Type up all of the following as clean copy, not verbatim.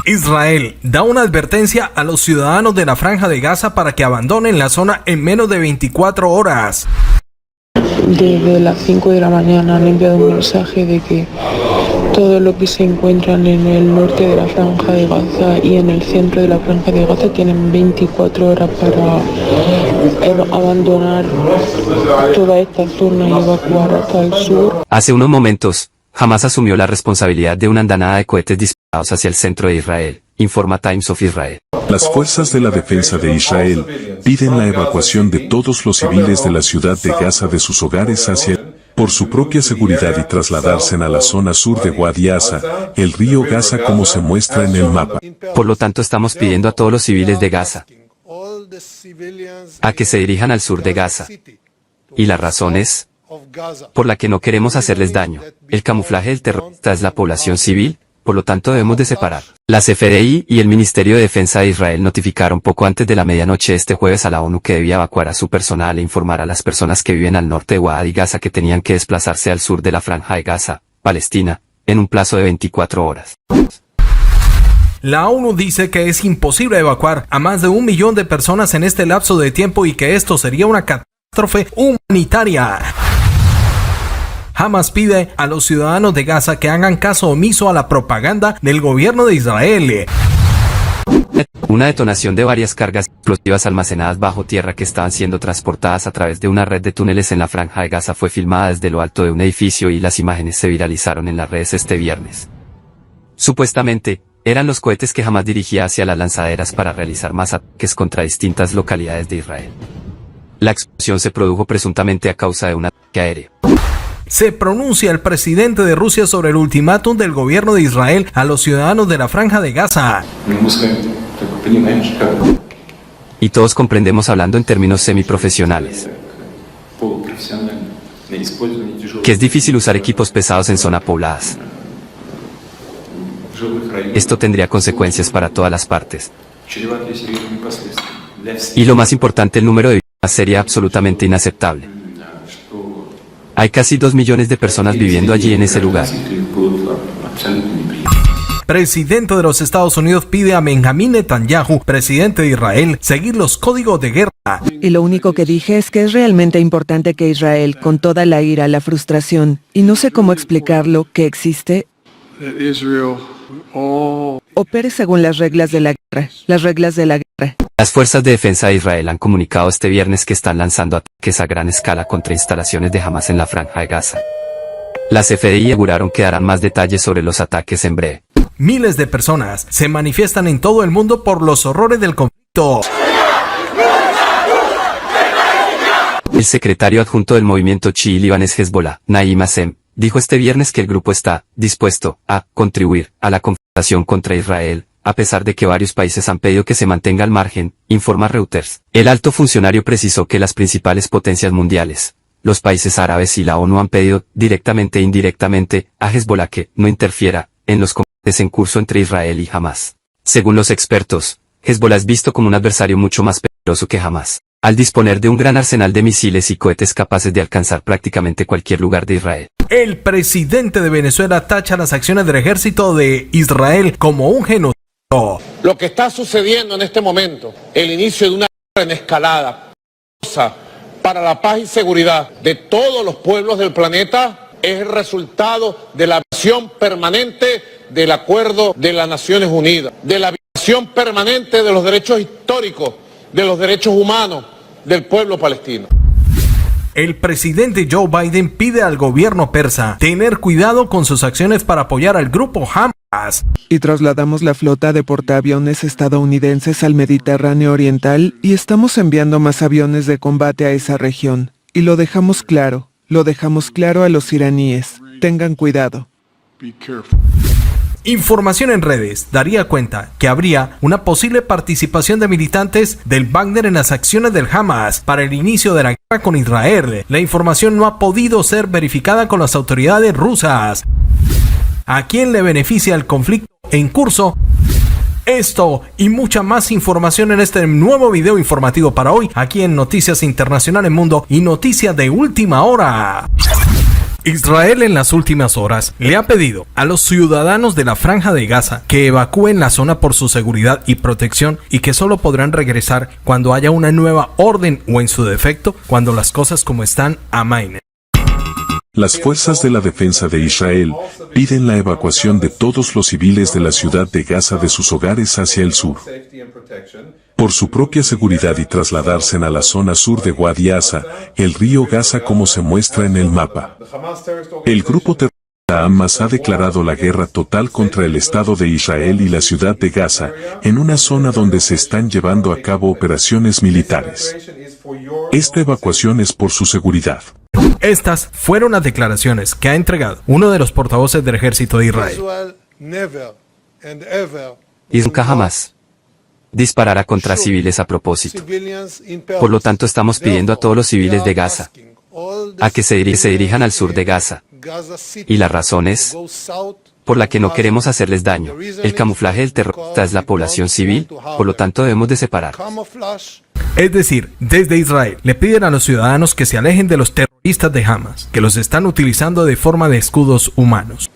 Israel da una advertencia a los ciudadanos de la Franja de Gaza para que abandonen la zona en menos de 24 horas. Desde las 5 de la mañana han enviado un mensaje de que todos los que se encuentran en el norte de la Franja de Gaza y en el centro de la Franja de Gaza tienen 24 horas para abandonar toda esta zona y evacuar hasta el sur. Hace unos momentos, Hamás asumió la responsabilidad de una andanada de cohetes disparados hacia el centro de Israel, informa Times of Israel. Las fuerzas de la defensa de Israel piden la evacuación de todos los civiles de la ciudad de Gaza de sus hogares por su propia seguridad y trasladarse a la zona sur de Wadi Asa, el río Gaza como se muestra en el mapa. Por lo tanto, estamos pidiendo a todos los civiles de Gaza a que se dirijan al sur de Gaza. Y la razón es por la que no queremos hacerles daño. El camuflaje del terrorista es la población civil, por lo tanto debemos de separar. La CFDI y el Ministerio de Defensa de Israel notificaron poco antes de la medianoche este jueves a la ONU que debía evacuar a su personal e informar a las personas que viven al norte de Wadi Gaza que tenían que desplazarse al sur de la Franja de Gaza, Palestina, en un plazo de 24 horas. La ONU dice que es imposible evacuar a más de 1 millón de personas en este lapso de tiempo y que esto sería una catástrofe humanitaria. Hamás pide a los ciudadanos de Gaza que hagan caso omiso a la propaganda del gobierno de Israel. Una detonación de varias cargas explosivas almacenadas bajo tierra que estaban siendo transportadas a través de una red de túneles en la Franja de Gaza fue filmada desde lo alto de un edificio y las imágenes se viralizaron en las redes este viernes. Supuestamente, eran los cohetes que Hamás dirigía hacia las lanzaderas para realizar más ataques contra distintas localidades de Israel. La explosión se produjo presuntamente a causa de un ataque aéreo. Se pronuncia el presidente de Rusia sobre el ultimátum del gobierno de Israel a los ciudadanos de la Franja de Gaza. Y todos comprendemos hablando en términos semiprofesionales que es difícil usar equipos pesados en zonas pobladas. Esto tendría consecuencias para todas las partes. Y lo más importante, el número de víctimas sería absolutamente inaceptable. Hay casi 2 millones de personas viviendo allí en ese lugar. Presidente de los Estados Unidos pide a Benjamín Netanyahu, presidente de Israel, seguir los códigos de guerra. Y lo único que dije es que es realmente importante que Israel, con toda la ira, la frustración, y no sé cómo explicarlo, que existe, opere según las reglas de la guerra. Las reglas de la guerra. Las fuerzas de defensa de Israel han comunicado este viernes que están lanzando ataques a gran escala contra instalaciones de Hamás en la Franja de Gaza. Las CFDI aseguraron que darán más detalles sobre los ataques en breve. Miles de personas se manifiestan en todo el mundo por los horrores del conflicto. El secretario adjunto del movimiento chií libanés Hezbollah, Naim Assem, dijo este viernes que el grupo está dispuesto a contribuir a la confrontación contra Israel, a pesar de que varios países han pedido que se mantenga al margen, informa Reuters. El alto funcionario precisó que las principales potencias mundiales, los países árabes y la ONU han pedido, directamente e indirectamente, a Hezbollah que no interfiera en los combates en curso entre Israel y Hamás. Según los expertos, Hezbollah es visto como un adversario mucho más peligroso que Hamás, al disponer de un gran arsenal de misiles y cohetes capaces de alcanzar prácticamente cualquier lugar de Israel. El presidente de Venezuela tacha las acciones del ejército de Israel como un genocidio. Lo que está sucediendo en este momento, el inicio de una guerra en escalada para la paz y seguridad de todos los pueblos del planeta, es el resultado de la violación permanente del acuerdo de las Naciones Unidas, de la violación permanente de los derechos históricos, de los derechos humanos del pueblo palestino. El presidente Joe Biden pide al gobierno persa tener cuidado con sus acciones para apoyar al grupo Hamás. Y trasladamos la flota de portaaviones estadounidenses al Mediterráneo Oriental y estamos enviando más aviones de combate a esa región. Y lo dejamos claro a los iraníes. Tengan cuidado. Información en redes daría cuenta que habría una posible participación de militantes del Wagner en las acciones del Hamás para el inicio de la guerra con Israel. La información no ha podido ser verificada con las autoridades rusas. ¿A quién le beneficia el conflicto en curso? Esto y mucha más información en este nuevo video informativo para hoy, aquí en Noticias Internacionales Mundo y Noticias de Última Hora. Israel en las últimas horas le ha pedido a los ciudadanos de la Franja de Gaza que evacúen la zona por su seguridad y protección y que solo podrán regresar cuando haya una nueva orden o en su defecto cuando las cosas como están amainen. Las fuerzas de la defensa de Israel piden la evacuación de todos los civiles de la ciudad de Gaza de sus hogares hacia el sur, por su propia seguridad y trasladarse a la zona sur de Wadi Asa, el río Gaza como se muestra en el mapa. El grupo terrorista Hamas ha declarado la guerra total contra el Estado de Israel y la ciudad de Gaza, en una zona donde se están llevando a cabo operaciones militares. Esta evacuación es por su seguridad. Estas fueron las declaraciones que ha entregado uno de los portavoces del ejército de Israel. Y nunca jamás disparará contra civiles a propósito. Por lo tanto, estamos pidiendo a todos los civiles de Gaza a que se dirijan al sur de Gaza. Y la razón es por la que no queremos hacerles daño. El camuflaje del terrorista es la población civil, por lo tanto debemos de separar. Es decir, desde Israel le piden a los ciudadanos que se alejen de los terroristas de Hamas, que los están utilizando de forma de escudos humanos.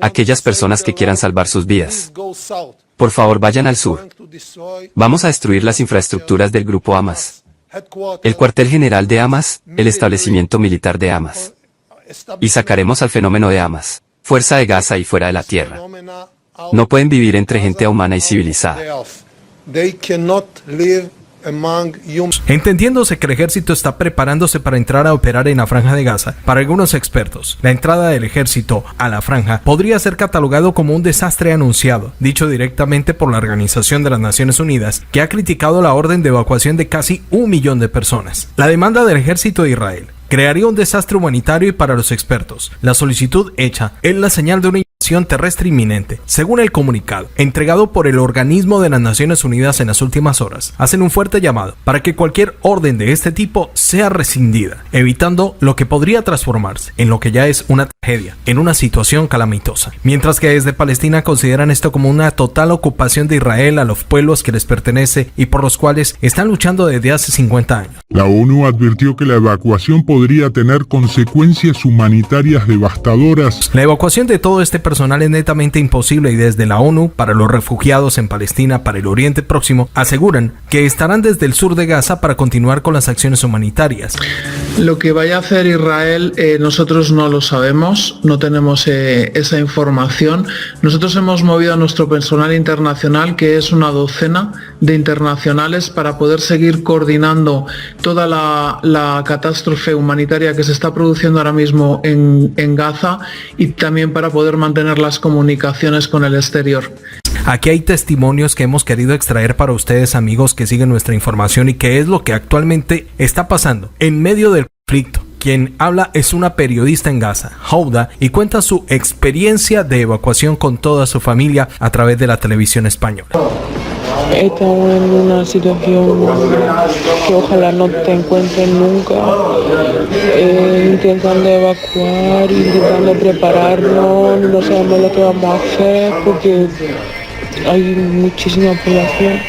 Aquellas personas que quieran salvar sus vidas, por favor vayan al sur. Vamos a destruir las infraestructuras del grupo Hamas, el cuartel general de Hamas, el establecimiento militar de Hamas. Y sacaremos al fenómeno de Hamas, fuerza de Gaza y fuera de la tierra. No pueden vivir entre gente humana y civilizada. Entendiéndose que el ejército está preparándose para entrar a operar en la Franja de Gaza, para algunos expertos, la entrada del ejército a la franja podría ser catalogado como un desastre anunciado, dicho directamente por la Organización de las Naciones Unidas, que ha criticado la orden de evacuación de casi 1 millón de personas. La demanda del ejército de Israel crearía un desastre humanitario y para los expertos, la solicitud hecha es la señal de una invasión terrestre inminente. Según el comunicado, entregado por el Organismo de las Naciones Unidas en las últimas horas, hacen un fuerte llamado para que cualquier orden de este tipo sea rescindida, evitando lo que podría transformarse en lo que ya es una tragedia, en una situación calamitosa. Mientras que desde Palestina consideran esto como una total ocupación de Israel a los pueblos que les pertenece y por los cuales están luchando desde hace 50 años. La ONU advirtió que la evacuación podría tener consecuencias humanitarias devastadoras. La evacuación de todo este personal es netamente imposible y desde la ONU para los refugiados en Palestina para el Oriente Próximo aseguran que estarán desde el sur de Gaza para continuar con las acciones humanitarias. Lo que vaya a hacer Israel nosotros no lo sabemos, no tenemos esa información. Nosotros hemos movido a nuestro personal internacional, que es una docena de internacionales, para poder seguir coordinando toda la catástrofe humanitaria que se está produciendo ahora mismo en Gaza y también para poder mantener las comunicaciones con el exterior. Aquí hay testimonios que hemos querido extraer para ustedes, amigos, que siguen nuestra información y qué es lo que actualmente está pasando en medio del conflicto. Quien habla es una periodista en Gaza, Houda, y cuenta su experiencia de evacuación con toda su familia a través de la televisión española. Estamos en una situación que ojalá no te encuentren nunca, intentando evacuar, intentando prepararnos, no sabemos lo que vamos a hacer porque hay muchísima población.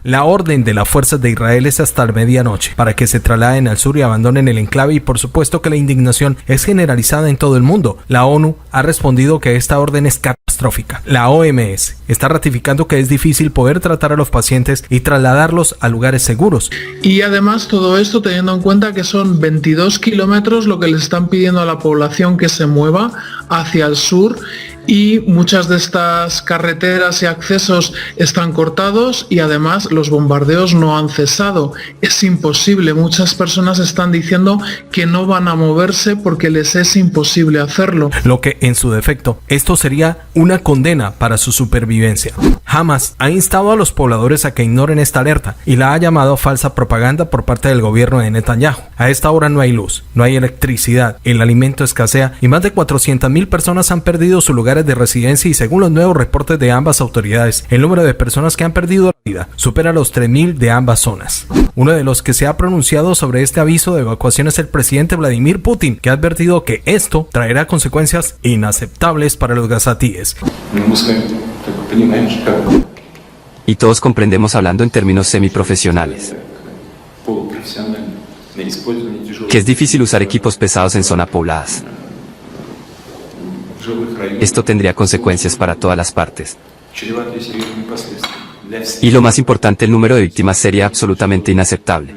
La orden de las fuerzas de Israel es hasta la medianoche para que se trasladen al sur y abandonen el enclave y por supuesto que la indignación es generalizada en todo el mundo. La ONU ha respondido que esta orden es catastrófica. La OMS está ratificando que es difícil poder tratar a los pacientes y trasladarlos a lugares seguros. Y además todo esto teniendo en cuenta que son 22 kilómetros lo que les están pidiendo a la población que se mueva hacia el sur y muchas de estas carreteras y accesos están cortados y además los bombardeos no han cesado. Es imposible, muchas personas están diciendo que no van a moverse porque les es imposible hacerlo. Lo que en su defecto, esto sería una condena para su supervivencia. Hamas ha instado a los pobladores a que ignoren esta alerta y la ha llamado falsa propaganda por parte del gobierno de Netanyahu. A esta hora no hay luz, no hay electricidad, el alimento escasea y más de 400,000 personas han perdido su lugar de residencia y según los nuevos reportes de ambas autoridades, el número de personas que han perdido la vida supera los 3,000 de ambas zonas. Uno de los que se ha pronunciado sobre este aviso de evacuación es el presidente Vladimir Putin, que ha advertido que esto traerá consecuencias inaceptables para los gazatíes. Y todos comprendemos hablando en términos semiprofesionales. que es difícil usar equipos pesados en zonas pobladas. Esto tendría consecuencias para todas las partes. Y lo más importante, el número de víctimas sería absolutamente inaceptable.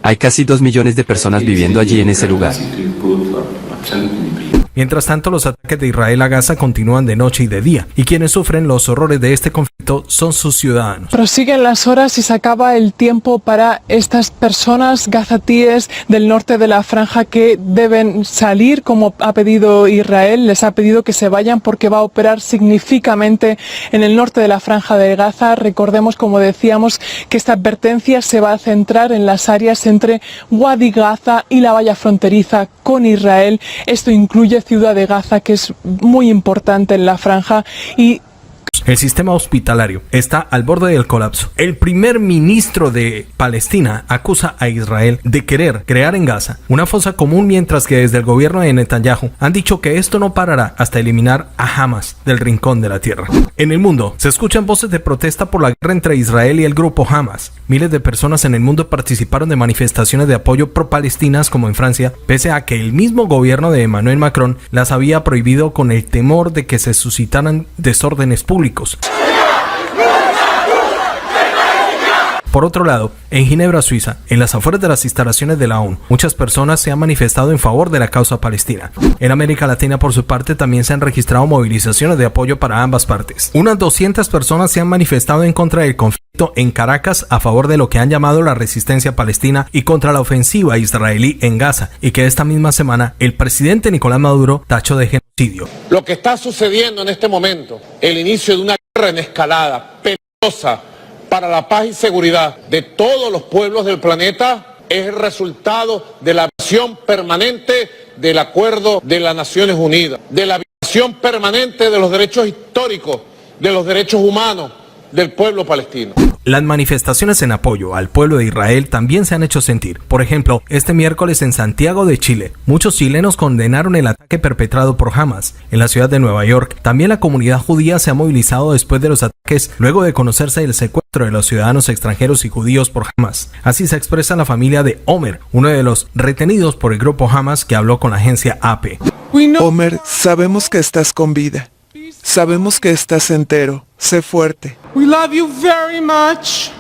Hay casi 2 millones de personas viviendo allí en ese lugar. Mientras tanto, los ataques de Israel a Gaza continúan de noche y de día, y quienes sufren los horrores de este conflicto son sus ciudadanos. Prosiguen las horas y se acaba el tiempo para estas personas gazatíes del norte de la franja que deben salir, como ha pedido Israel. Les ha pedido que se vayan porque va a operar significativamente en el norte de la franja de Gaza. Recordemos, como decíamos, que esta advertencia se va a centrar en las áreas entre Wadi Gaza y la valla fronteriza con Israel. Esto incluye Ciudad de Gaza, que es muy importante en la franja, y el sistema hospitalario está al borde del colapso. El primer ministro de Palestina acusa a Israel de querer crear en Gaza una fosa común, mientras que desde el gobierno de Netanyahu han dicho que esto no parará hasta eliminar a Hamas del rincón de la tierra. En el mundo se escuchan voces de protesta por la guerra entre Israel y el grupo Hamas. Miles de personas en el mundo participaron de manifestaciones de apoyo pro-palestinas, como en Francia, pese a que el mismo gobierno de Emmanuel Macron las había prohibido con el temor de que se suscitaran desórdenes públicos. Por otro lado, en Ginebra, Suiza, en las afueras de las instalaciones de la ONU, muchas personas se han manifestado en favor de la causa palestina. En América Latina, por su parte, también se han registrado movilizaciones de apoyo para ambas partes. Unas 200 personas se han manifestado en contra del conflicto en Caracas, a favor de lo que han llamado la resistencia palestina y contra la ofensiva israelí en Gaza, y que esta misma semana el presidente Nicolás Maduro tachó de genocidio. Lo que está sucediendo en este momento, el inicio de una guerra en escalada, peligrosa para la paz y seguridad de todos los pueblos del planeta, es el resultado de la violación permanente del Acuerdo de las Naciones Unidas, de la violación permanente de los derechos históricos, de los derechos humanos del pueblo palestino. Las manifestaciones en apoyo al pueblo de Israel también se han hecho sentir. Por ejemplo, este miércoles en Santiago de Chile, muchos chilenos condenaron el ataque perpetrado por Hamas. En la ciudad de Nueva York, también la comunidad judía se ha movilizado después de los ataques, luego de conocerse el secuestro de los ciudadanos extranjeros y judíos por Hamas. Así se expresa la familia de Omer, uno de los retenidos por el grupo Hamas, que habló con la agencia AP. Omer, sabemos que estás con vida. Sabemos que estás entero. Sé fuerte. We love you very much.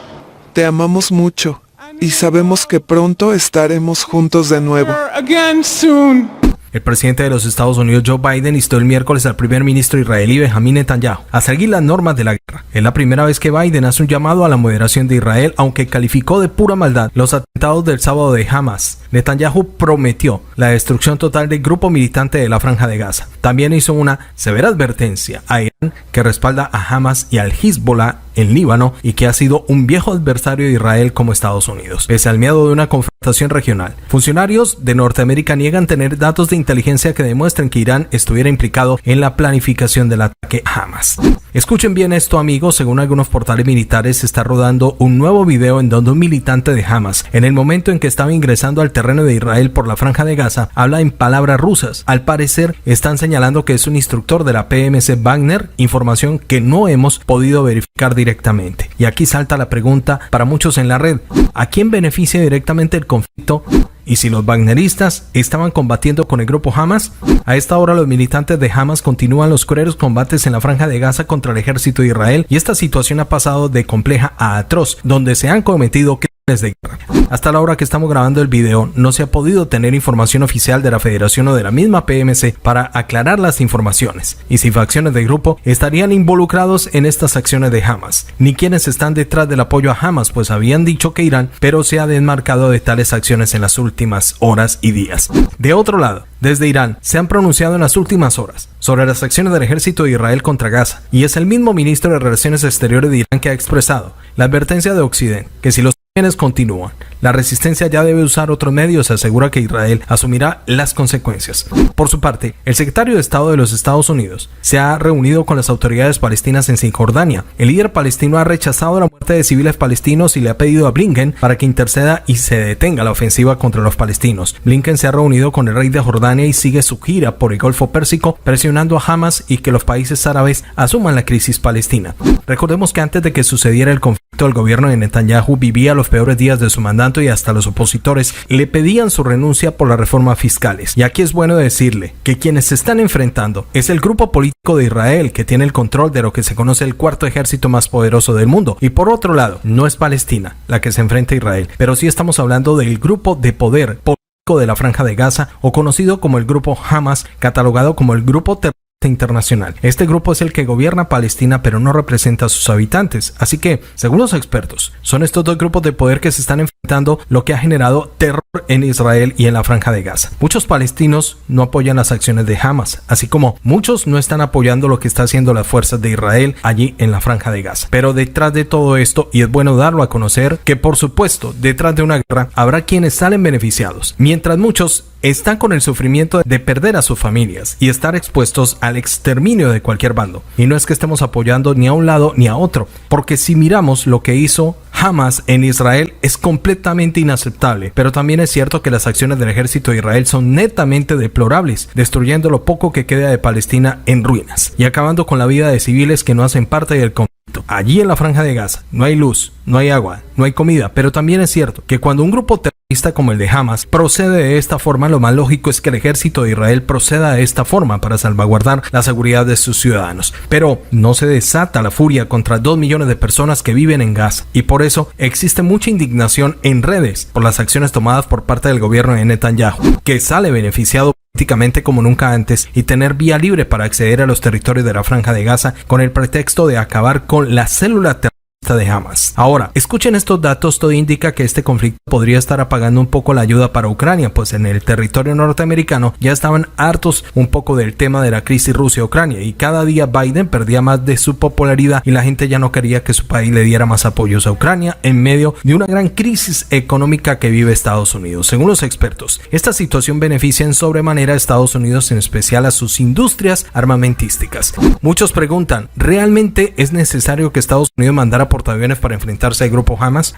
Te amamos mucho y sabemos que pronto estaremos juntos de nuevo. Again soon. El presidente de los Estados Unidos, Joe Biden, instó el miércoles al primer ministro israelí Benjamin Netanyahu a seguir las normas de la guerra. Es la primera vez que Biden hace un llamado a la moderación de Israel, aunque calificó de pura maldad los atentados del sábado de Hamas. Netanyahu prometió la destrucción total del grupo militante de la Franja de Gaza. También hizo una severa advertencia a Irán, que respalda a Hamas y al Hezbollah en Líbano y que ha sido un viejo adversario de Israel como Estados Unidos. Pese al miedo de una confrontación regional, funcionarios de Norteamérica niegan tener datos de inteligencia que demuestren que Irán estuviera implicado en la planificación del ataque a Hamas. Escuchen bien esto, amigos. Según algunos portales militares, se está rodando un nuevo video en donde un militante de Hamas, en el momento en que estaba ingresando al terreno de Israel por la Franja de Gaza, habla en palabras rusas. Al parecer, están señalando que es un instructor de la PMC Wagner, información que no hemos podido verificar directamente. Y aquí salta la pregunta para muchos en la red: ¿a quién beneficia directamente el conflicto? ¿Y si los wagneristas estaban combatiendo con el grupo Hamas? A esta hora los militantes de Hamas continúan los crueles combates en la Franja de Gaza contra el ejército de Israel, y esta situación ha pasado de compleja a atroz, donde se han cometido de guerra. Hasta la hora que estamos grabando el video, no se ha podido tener información oficial de la Federación o de la misma PMC para aclarar las informaciones, y si facciones del grupo estarían involucrados en estas acciones de Hamas, ni quienes están detrás del apoyo a Hamas, pues habían dicho que Irán, pero se ha desmarcado de tales acciones en las últimas horas y días. De otro lado, desde Irán se han pronunciado en las últimas horas sobre las acciones del ejército de Israel contra Gaza, y es el mismo ministro de Relaciones Exteriores de Irán que ha expresado la advertencia de Occidente, que si los quienes continúan, la resistencia ya debe usar otros medios. Se asegura que Israel asumirá las consecuencias. Por su parte, el secretario de Estado de los Estados Unidos se ha reunido con las autoridades palestinas en Cisjordania. El líder palestino ha rechazado la muerte de civiles palestinos y le ha pedido a Blinken para que interceda y se detenga la ofensiva contra los palestinos. Blinken se ha reunido con el rey de Jordania y sigue su gira por el Golfo Pérsico, presionando a Hamas y que los países árabes asuman la crisis palestina. Recordemos que antes de que sucediera el conflicto, el gobierno de Netanyahu vivía los peores días de su mandato tanto, y hasta los opositores le pedían su renuncia por las reformas fiscales. Y aquí es bueno decirle que quienes se están enfrentando es el grupo político de Israel, que tiene el control de lo que se conoce el cuarto ejército más poderoso del mundo. Y por otro lado, no es Palestina la que se enfrenta a Israel, pero sí estamos hablando del grupo de poder político de la Franja de Gaza, o conocido como el grupo Hamas, catalogado como el grupo terrorista internacional. Este grupo es el que gobierna Palestina, pero no representa a sus habitantes. Así que, según los expertos, son estos dos grupos de poder que se están enfrentando, lo que ha generado terror en Israel y en la Franja de Gaza. Muchos palestinos no apoyan las acciones de Hamas, así como muchos no están apoyando lo que está haciendo las fuerzas de Israel allí en la Franja de Gaza. Pero detrás de todo esto, y es bueno darlo a conocer, que por supuesto, detrás de una guerra habrá quienes salen beneficiados, mientras muchos están con el sufrimiento de perder a sus familias y estar expuestos al exterminio de cualquier bando. Y no es que estemos apoyando ni a un lado ni a otro, porque si miramos lo que hizo Hamas en Israel es completamente inaceptable, pero también es cierto que las acciones del ejército de Israel son netamente deplorables, destruyendo lo poco que queda de Palestina en ruinas y acabando con la vida de civiles que no hacen parte del conflicto. Allí en la Franja de Gaza no hay luz, no hay agua, no hay comida, pero también es cierto que cuando un grupo terrorista como el de Hamas procede de esta forma, lo más lógico es que el ejército de Israel proceda de esta forma para salvaguardar la seguridad de sus ciudadanos. Pero no se desata la furia contra 2 millones de personas que viven en Gaza, y por eso existe mucha indignación en redes por las acciones tomadas por parte del gobierno de Netanyahu, que sale beneficiado políticamente como nunca antes y tener vía libre para acceder a los territorios de la Franja de Gaza con el pretexto de acabar con la célula terrorista de Hamas. Ahora, escuchen estos datos. Todo indica que este conflicto podría estar apagando un poco la ayuda para Ucrania, pues en el territorio norteamericano ya estaban hartos un poco del tema de la crisis Rusia-Ucrania, y cada día Biden perdía más de su popularidad y la gente ya no quería que su país le diera más apoyos a Ucrania en medio de una gran crisis económica que vive Estados Unidos. Según los expertos, esta situación beneficia en sobremanera a Estados Unidos, en especial a sus industrias armamentísticas. Muchos preguntan, ¿realmente es necesario que Estados Unidos mandara portaaviones para enfrentarse al grupo Hamas?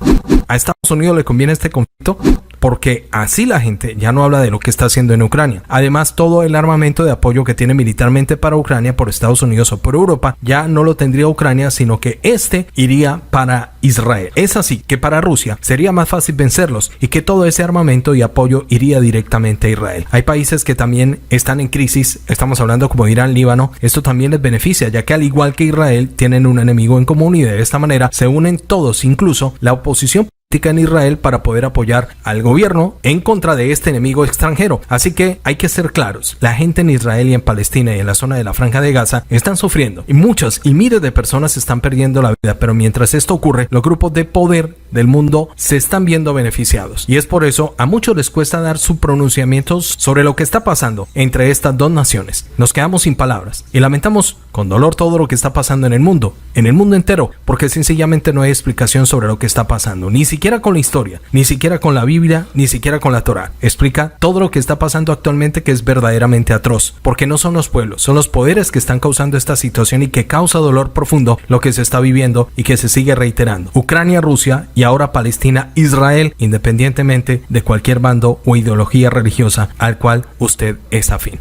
¿A Estados Unidos le conviene este conflicto? Porque así la gente ya no habla de lo que está haciendo en Ucrania. Además, todo el armamento de apoyo que tiene militarmente para Ucrania por Estados Unidos o por Europa ya no lo tendría Ucrania, sino que este iría para Israel. Es así que para Rusia sería más fácil vencerlos y que todo ese armamento y apoyo iría directamente a Israel. Hay países que también están en crisis, estamos hablando como Irán, Líbano. Esto también les beneficia, ya que al igual que Israel tienen un enemigo en común, y de esta manera se unen todos, incluso la oposición en Israel, para poder apoyar al gobierno en contra de este enemigo extranjero. Así que hay que ser claros, la gente en Israel y en Palestina y en la zona de la Franja de Gaza están sufriendo, y muchas y miles de personas están perdiendo la vida, pero mientras esto ocurre, los grupos de poder del mundo se están viendo beneficiados, y es por eso a muchos les cuesta dar sus pronunciamientos sobre lo que está pasando entre estas dos naciones. Nos quedamos sin palabras y lamentamos con dolor todo lo que está pasando en el mundo entero, porque sencillamente no hay explicación sobre lo que está pasando, ni siquiera con la historia, ni siquiera con la Biblia, ni siquiera con la Torá. Explica todo lo que está pasando actualmente, que es verdaderamente atroz, porque no son los pueblos, son los poderes que están causando esta situación, y que causa dolor profundo lo que se está viviendo y que se sigue reiterando. Ucrania, Rusia, y ahora Palestina, Israel, independientemente de cualquier bando o ideología religiosa al cual usted es afín.